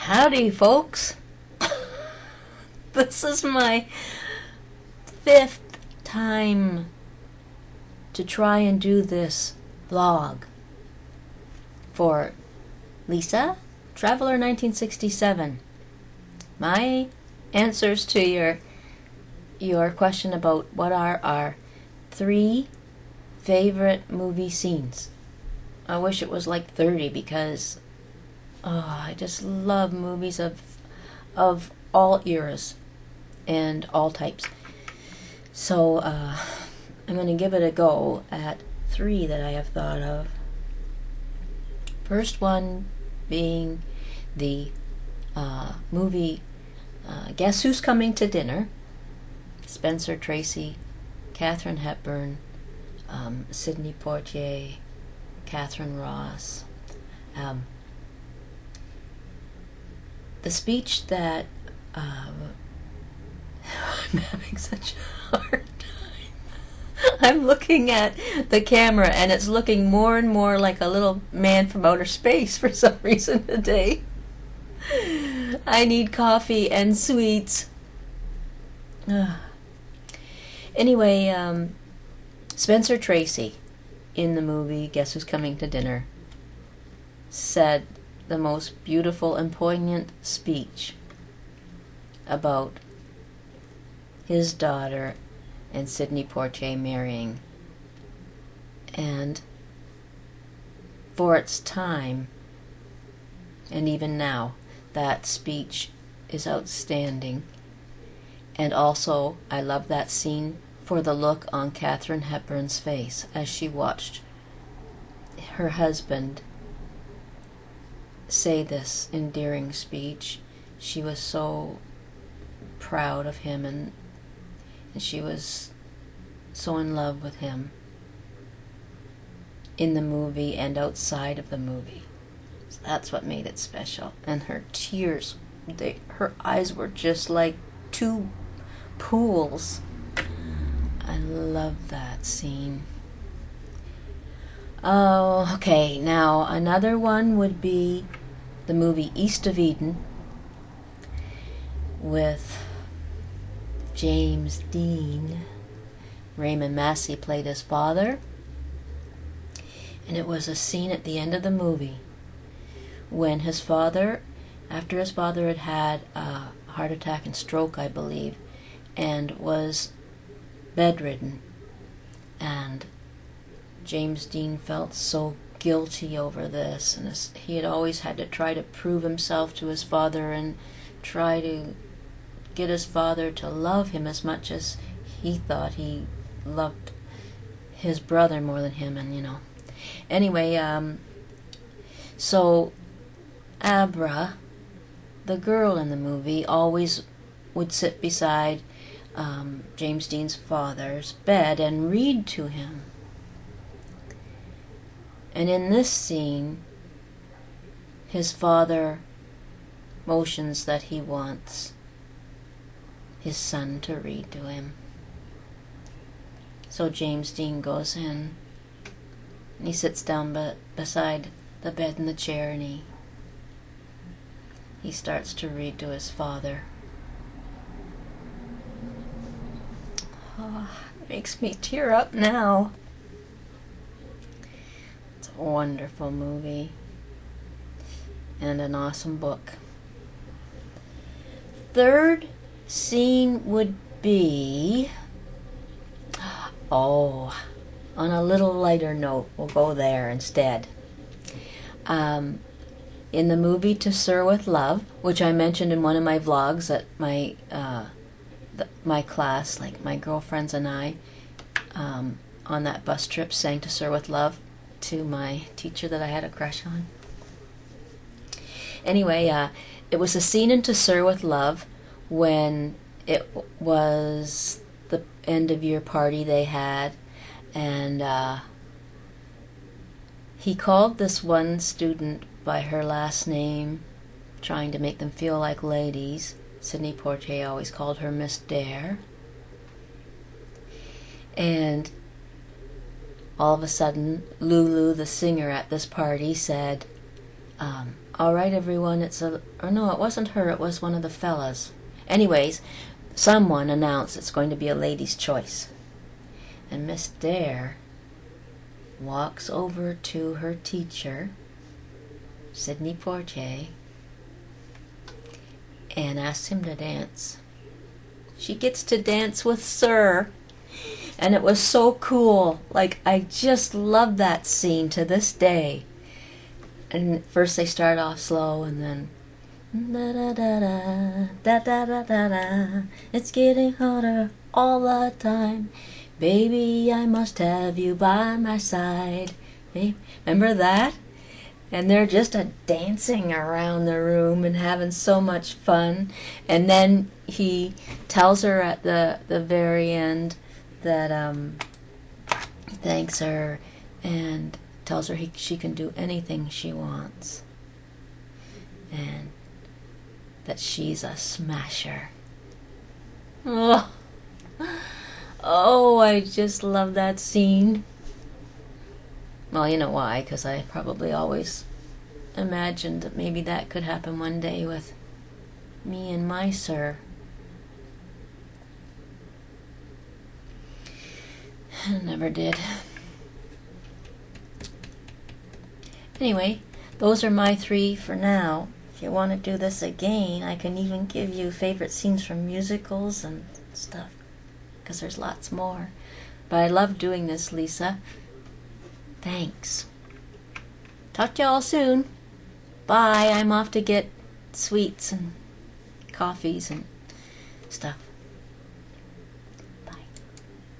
Howdy, folks. This is my 5th time to try and do this vlog for Lisa, Traveler 1967. My answers to your question about what are our 3 favorite movie scenes. I wish it was like 30 because I just love movies of all eras and all types. So I'm going to give it a go at 3 that I have thought of. First one being the movie Guess Who's Coming to Dinner? Spencer Tracy, Katharine Hepburn, Sidney Poitier, Catherine Ross. The speech that I'm having such a hard time. I'm looking at the camera and it's looking more and more like a little man from outer space for some reason today. I need coffee and sweets. Anyway, Spencer Tracy in the movie Guess Who's Coming to Dinner said the most beautiful and poignant speech about his daughter and Sidney Poitier marrying. And for its time, and even now, that speech is outstanding. And also, I love that scene for the look on Katharine Hepburn's face as she watched her husband say this endearing speech. She was so proud of him and she was so in love with him in the movie and outside of the movie. So that's what made it special. And her tears, her eyes were just like 2 pools. I love that scene. Oh, okay. Now another one would be the movie East of Eden with James Dean. Raymond Massey played his father. And it was a scene at the end of the movie when his father, after his father had had a heart attack and stroke, I believe, and was bedridden, and James Dean felt so guilty over this, and he had always had to try to prove himself to his father and try to get his father to love him as much as he thought he loved his brother more than him, and Anyway, so Abra, the girl in the movie, always would sit beside James Dean's father's bed and read to him. And in this scene, his father motions that he wants his son to read to him. So James Dean goes in and he sits down beside the bed in the chair and he starts to read to his father. Oh, it makes me tear up now. It's a wonderful movie and an awesome book. Third scene would be, on a little lighter note, we'll go there instead. In the movie To Sir With Love, which I mentioned in one of my vlogs at my class, like my girlfriends and I, on that bus trip, sang To Sir With Love to my teacher that I had a crush on. Anyway, it was a scene in To Sir With Love when it was the end of year party they had, and he called this one student by her last name, trying to make them feel like ladies. Sidney Poitier always called her Miss Dare. And all of a sudden, Lulu, the singer at this party, said, All right, everyone, or no, it wasn't her, it was one of the fellas. Anyways, someone announced it's going to be a lady's choice. And Miss Dare walks over to her teacher, Sidney Poitier, and asks him to dance. She gets to dance with Sir, and it was so cool. Like, I just love that scene to this day. And first they start off slow, and then da da da da da da da da da. It's getting hotter all the time. Baby, I must have you by my side. Remember that? And they're just dancing around the room and having so much fun. And then he tells her at the very end that he thanks her and tells her she can do anything she wants. And that she's a smasher. Oh, I just love that scene. Well, you know why, because I probably always imagined that maybe that could happen one day with me and my Sir. It never did. Anyway, those are my 3 for now. If you want to do this again, I can even give you favorite scenes from musicals and stuff, because there's lots more. But I love doing this, Lisa. Thanks. Talk to y'all soon. Bye. I'm off to get sweets and coffees and stuff.